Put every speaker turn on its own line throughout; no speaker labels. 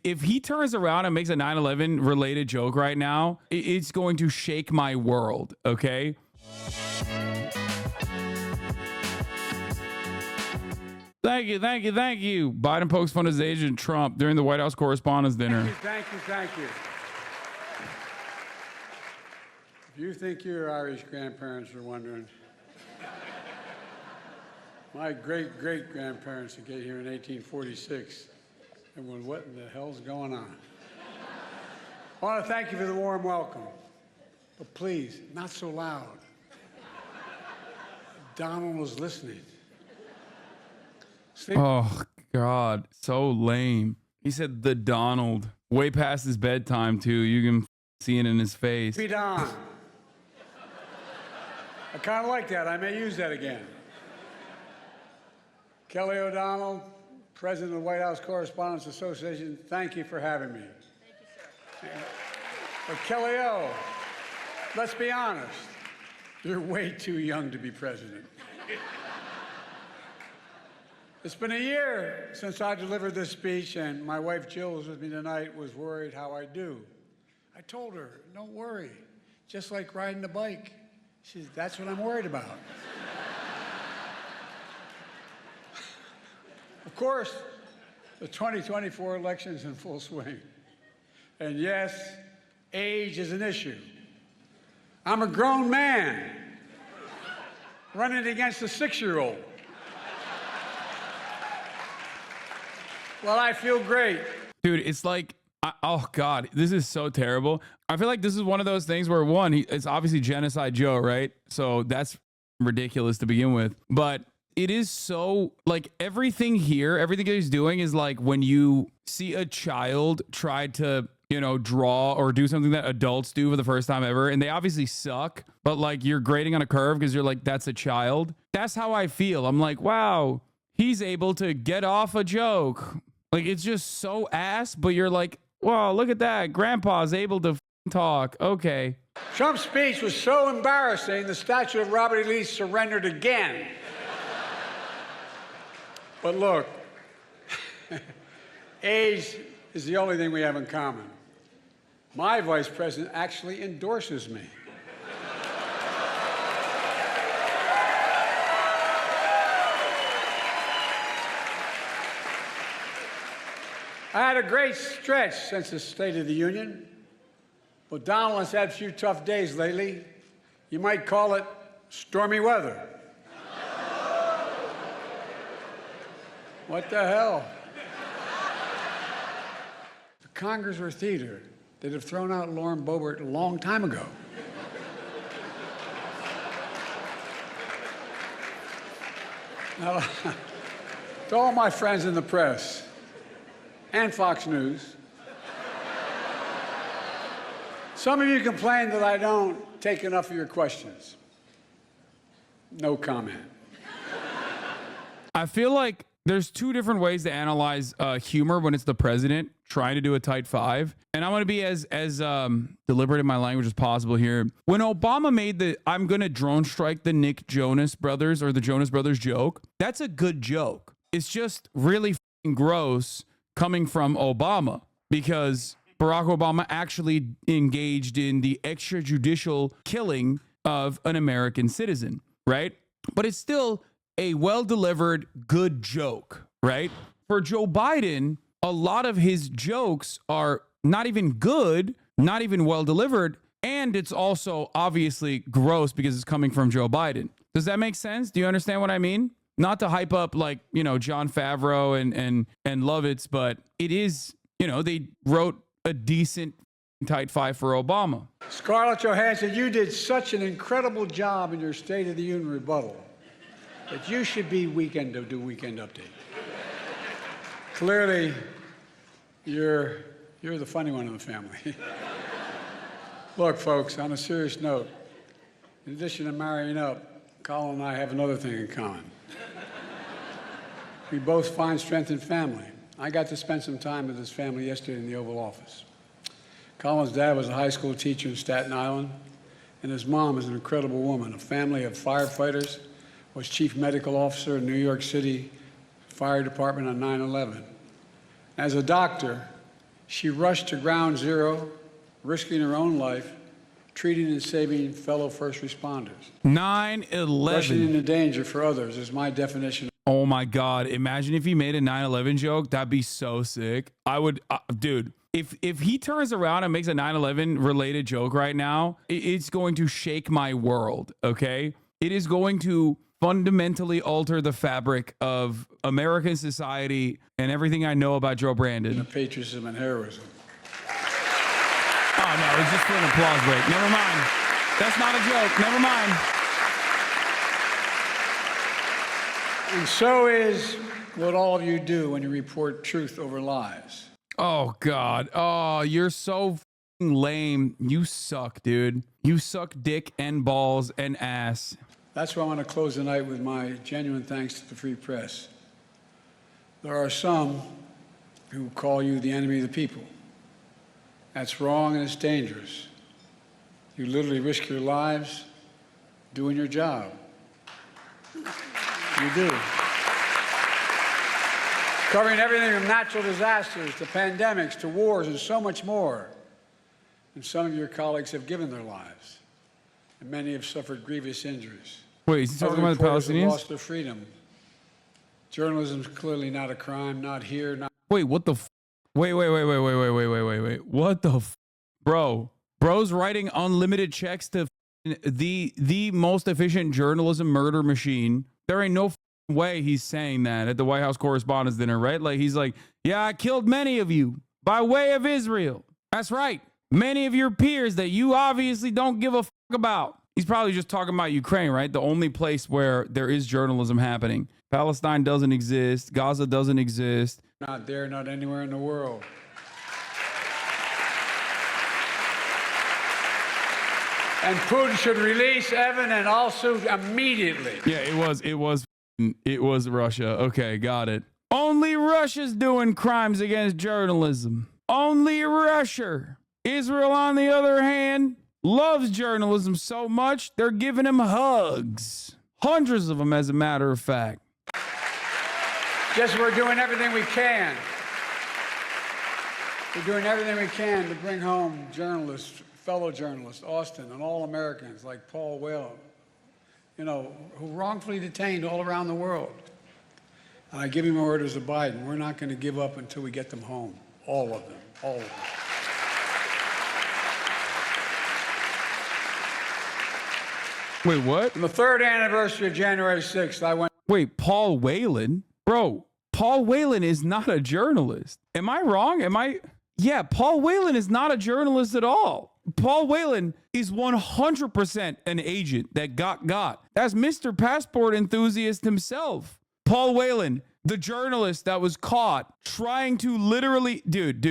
If he turns around and makes a 9/11 related joke right now, it's going to shake my world, okay? Thank you, thank you, thank you. Biden pokes fun at his agent Trump during the White House Correspondents' dinner.
Thank you, thank you. If you think your Irish grandparents are wondering, my great-great-grandparents that came here in 1846, and went, what in the hell's going on? I want to thank you for the warm welcome, but please, not so loud. Donald was listening.
Oh, God, so lame. He said the Donald. Way past his bedtime, too. You can see it in his face.
Be Don. I kind of like that. I may use that again. Kelly O'Donnell, President of the White House Correspondents Association, thank you for having me. Thank you, sir. But Kelly O, let's be honest. You're way too young to be president. It's been a year since I delivered this speech, and my wife Jill, who's with me tonight, was worried how I do. I told her, don't worry, just like riding a bike. She said, that's what I'm worried about. Of course, the 2024 election's in full swing. And yes, age is an issue. I'm a grown man running against a 6-year-old. Well, I feel great.
Dude, it's like, oh God, this is so terrible. I feel like this is one of those things where one, it's obviously Genocide Joe, right? So that's ridiculous to begin with. But it is so, like, everything here, everything that he's doing is like when you see a child try to, you know, draw or do something that adults do for the first time ever, and they obviously suck, but like you're grading on a curve because you're like, that's a child. That's how I feel. I'm like, wow, he's able to get off a joke. Like, it's just so ass, but you're like, wow, look at that. Grandpa's able to talk. Okay.
Trump's speech was so embarrassing, the statue of Robert E. Lee surrendered again. But look, age is the only thing we have in common. My vice president actually endorses me. I had a great stretch since the State of the Union, but Donald has had a few tough days lately. You might call it stormy weather. What the hell? The Congress or theater, they'd have thrown out Lauren Boebert a long time ago. Now, to all my friends in the press, and Fox News. Some of you complain that I don't take enough of your questions. No comment.
I feel like there's two different ways to analyze humor when it's the president trying to do a tight five. And I'm going to be as deliberate in my language as possible here. When Obama made the I'm going to drone strike the Nick Jonas brothers or the Jonas brothers joke, that's a good joke. It's just really f***ing gross coming from Obama, because Barack Obama actually engaged in the extrajudicial killing of an American citizen, right? But it's still a well-delivered, good joke, right? For Joe Biden, a lot of his jokes are not even good, not even well-delivered, and it's also obviously gross because it's coming from Joe Biden. Does that make sense? Do you understand what I mean? Not to hype up, like, you know, Jon Favreau and Lovitz, but it is, you know, they wrote a decent tight five for Obama.
Scarlett Johansson, you did such an incredible job in your State of the Union rebuttal that you should be do Weekend Update. Clearly, you're the funny one in the family. Look, folks, on a serious note, in addition to marrying up, Colin and I have another thing in common. We both find strength in family. I got to spend some time with his family yesterday in the Oval Office. Colin's dad was a high school teacher in Staten Island, and his mom is an incredible woman, a family of firefighters, was chief medical officer in New York City Fire Department on 9/11. As a doctor, She rushed to ground zero, risking her own life, treating and saving fellow first responders.
9/11.
Rushing into danger for others is my definition.
Oh my God. Imagine if he made a 9/11 joke. That'd be so sick. I would, dude, if he turns around and makes a 9/11 related joke right now, it's going to shake my world. Okay. It is going to fundamentally alter the fabric of American society and everything I know about Joe Brandon.
Patriotism and heroism.
Oh no, it's just for an applause break. Never mind. That's not a joke. Never mind.
And so is what all of you do when you report truth over lies.
Oh God. Oh, you're so f***ing lame. You suck, dude. You suck dick and balls and ass.
That's why I want to close the night with my genuine thanks to the free press. There are some who call you the enemy of the people. That's wrong and it's dangerous. You literally risk your lives doing your job. You do. Covering everything from natural disasters to pandemics to wars and so much more. And some of your colleagues have given their lives. And many have suffered grievous injuries.
Wait, is he talking about the Palestinians?
Have lost their freedom. Journalism's clearly not a crime, not here, not.
Wait, what the wait. What the Bro's writing unlimited checks to the most efficient journalism murder machine. There ain't no way he's saying that at the White House Correspondents' dinner, right? Like he's like, yeah, I killed many of you by way of Israel. That's right. Many of your peers that you obviously don't give a about. He's probably just talking about Ukraine, right? The only place where there is journalism happening. Palestine doesn't exist. Gaza doesn't exist.
Not there, not anywhere in the world. And Putin should release Evan and also immediately.
Yeah, it was Russia. Okay, got it. Only Russia's doing crimes against journalism. Only Russia. Israel, on the other hand, loves journalism so much, they're giving him hugs. Hundreds of them, as a matter of fact.
Guess we're doing everything we can. We're doing everything we can to bring home journalists, fellow journalists, Austin, and all Americans like Paul Whelan, who wrongfully detained all around the world. And I give him orders to Biden. We're not going to give up until we get them home. All of them. All of them.
Wait, what?
On the third anniversary of January 6th, I went.
Wait, Paul Whelan? Bro, Paul Whelan is not a journalist. Am I wrong? Yeah, Paul Whelan is not a journalist at all. Paul Whelan is 100% an agent that got. That's Mr. Passport Enthusiast himself. Paul Whelan, the journalist that was caught trying to literally, dude,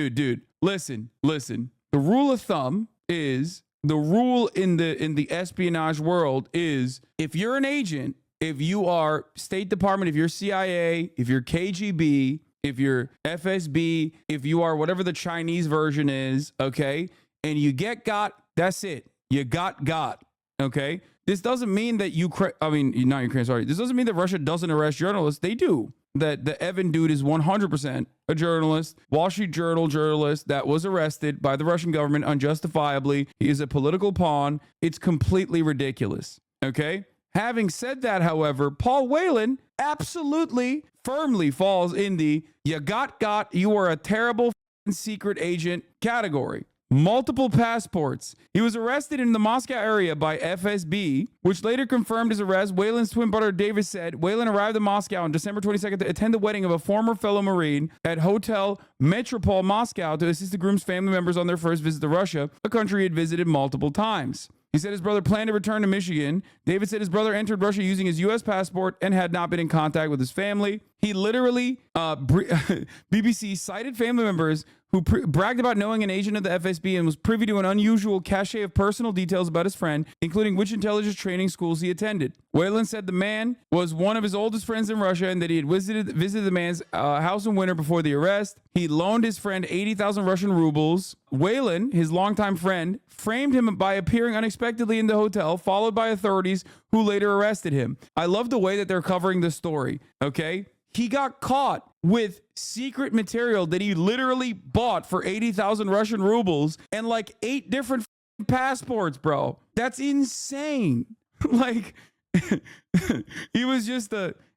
listen. The rule of thumb is, the rule in the espionage world is, if you're an agent, if you are State Department, if you're CIA, if you're KGB, if you're FSB, if you are whatever the Chinese version is, okay, and you get got, that's it. You got, okay? This doesn't mean that not Ukraine, sorry. This doesn't mean that Russia doesn't arrest journalists. They do. That the Evan dude is 100% a journalist, Wall Street Journal journalist that was arrested by the Russian government unjustifiably. He is a political pawn. It's completely ridiculous, okay? Having said that, however, Paul Whelan absolutely firmly falls in the you are a terrible secret agent category. Multiple passports. He was arrested in the Moscow area by FSB, which later confirmed his arrest. Whelan's twin brother David said Whelan arrived in Moscow on December 22nd to attend the wedding of a former fellow Marine at Hotel Metropole Moscow to assist the groom's family members on their first visit to Russia, a country he had visited multiple times. He said his brother planned to return to Michigan. David said his brother entered Russia using his U.S. passport and had not been in contact with his family. He literally, BBC cited family members who bragged about knowing an agent of the FSB and was privy to an unusual cache of personal details about his friend, including which intelligence training schools he attended. Whelan said the man was one of his oldest friends in Russia and that he had visited the man's house in winter before the arrest. He loaned his friend 80,000 Russian rubles. Whelan, his longtime friend, framed him by appearing unexpectedly in the hotel, followed by authorities who later arrested him. I love the way that they're covering the story, okay? he got caught with secret material that he literally bought for 80,000 Russian rubles and like 8 different passports, bro. That's insane. Like, he was just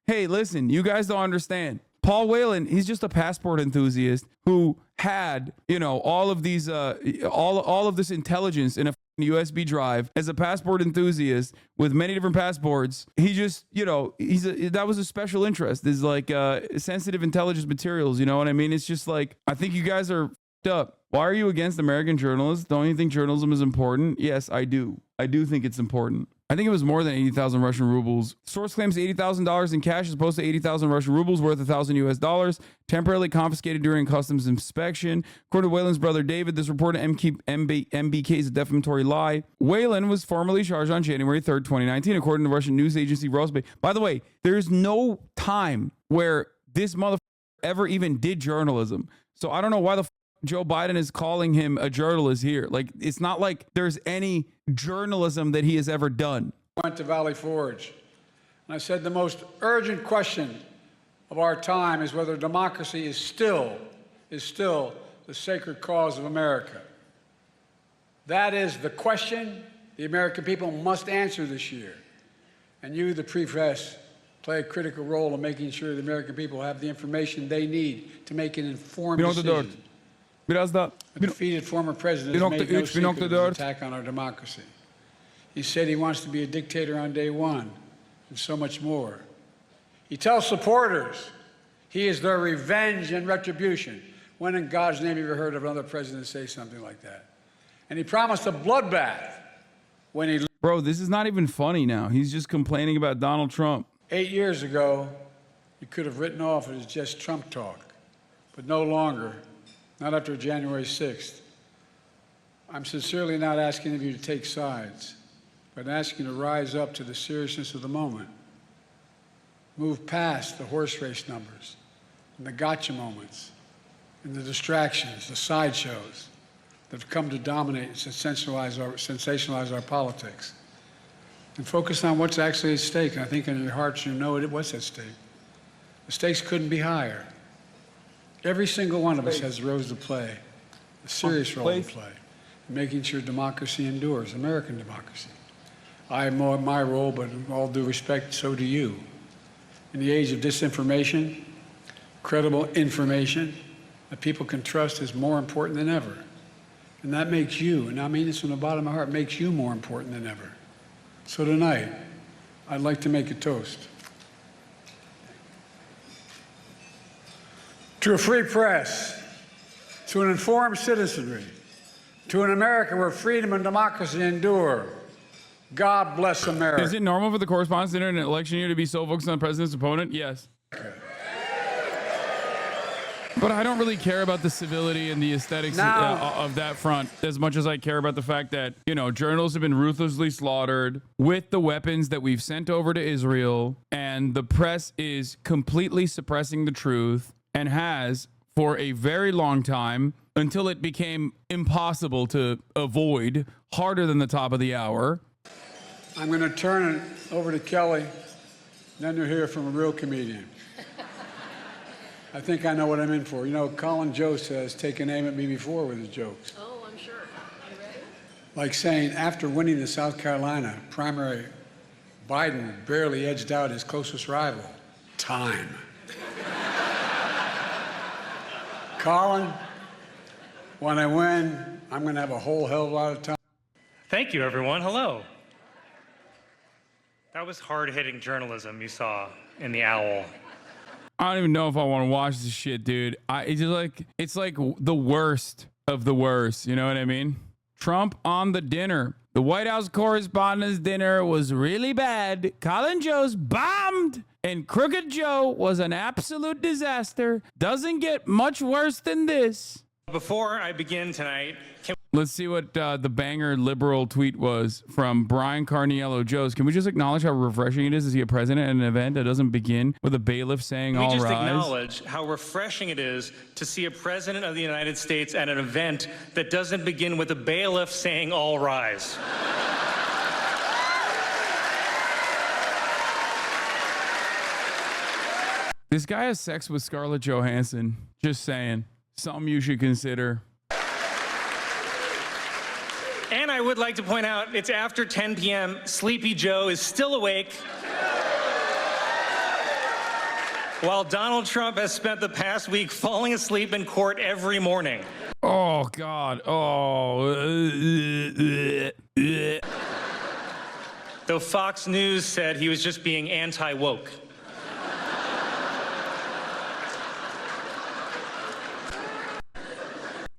hey, listen, you guys don't understand. Paul Whelan, he's just a passport enthusiast who had, all of these, all of this intelligence in a USB drive as a passport enthusiast with many different passports. He just, that was a special interest, is like sensitive intelligence materials. You know what I mean? It's just like, I think you guys are f***ed up. Why are you against American journalists? Don't you think journalism is important? Yes, I do. I do think it's important. I think it was more than 80,000 Russian rubles. Source claims $80,000 in cash as opposed to 80,000 Russian rubles worth $1,000 temporarily confiscated during customs inspection. According to Whelan's brother David, this report of MBK is a defamatory lie. Whelan was formally charged on January 3rd, 2019, according to Russian news agency Rosby. By the way, there's no time where this motherfucker ever even did journalism. So I don't know why the Joe Biden is calling him a journalist here. Like, it's not like there's any journalism that he has ever done.
I went to Valley Forge, and I said the most urgent question of our time is whether democracy is still the sacred cause of America. That is the question the American people must answer this year. And you, the press, play a critical role in making sure the American people have the information they need to make an informed decision. A defeated former president has made no secret of his attack on our democracy. He said he wants to be a dictator on day one, and so much more. He tells supporters he is their revenge and retribution. When in God's name have you ever heard of another president say something like that? And he promised a bloodbath when he...
Bro, this is not even funny now. He's just complaining about Donald Trump.
8 years ago, you could have written off it as just Trump talk, but no longer. Not after January 6th. I'm sincerely not asking of you to take sides, but asking you to rise up to the seriousness of the moment. Move past the horse race numbers and the gotcha moments and the distractions, the sideshows that have come to dominate and sensationalize our politics. And focus on what's actually at stake. And I think in your hearts you know what's at stake. The stakes couldn't be higher. Every single one of us has roles to play, a serious role to play, in making sure democracy endures, American democracy. I have my role, but with all due respect, so do you. In the age of disinformation, credible information that people can trust is more important than ever. And that makes you, and I mean this from the bottom of my heart, makes you more important than ever. So tonight, I'd like to make a toast. To a free press, to an informed citizenry, to an America where freedom and democracy endure. God bless America.
Is it normal for the Correspondents Dinner in an election year to be so focused on the president's opponent? Yes. Okay. But I don't really care about the civility and the aesthetics of that front as much as I care about the fact that, journalists have been ruthlessly slaughtered with the weapons that we've sent over to Israel, and the press is completely suppressing the truth and has for a very long time until it became impossible to avoid, harder than the top of the hour.
I'm going to turn it over to Kelly, then you'll hear from a real comedian. I think I know what I'm in for. Colin Jost has taken aim at me before with his jokes.
Oh, I'm sure. You ready?
Like saying, after winning the South Carolina primary, Biden barely edged out his closest rival. Time. Colin, when I win, I'm going to have a whole hell of a lot of time.
Thank you, everyone. Hello. That was hard-hitting journalism you saw in The Owl.
I don't even know if I want to watch this shit, dude. It's like the worst of the worst. You know what I mean? Trump on the dinner. The White House Correspondents' dinner was really bad. Colin Jost bombed. And Crooked Joe was an absolute disaster. Doesn't get much worse than this.
Before I begin tonight,
let's see what the banger liberal tweet was from Brian Carniello Joes. Can we just acknowledge how refreshing it is to see a president at an event that doesn't begin with a bailiff saying all rise?
We just acknowledge how refreshing it is to see a president of the United States at an event that doesn't begin with a bailiff saying all rise.
This guy has sex with Scarlett Johansson. Just saying. Something you should consider.
And I would like to point out, it's after 10 p.m. Sleepy Joe is still awake, while Donald Trump has spent the past week falling asleep in court every morning.
Oh, God. Oh.
Though Fox News said he was just being anti-woke.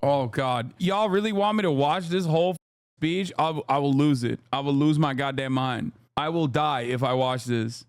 Oh, God. Y'all really want me to watch this whole speech? I will lose it. I will lose my goddamn mind. I will die if I watch this.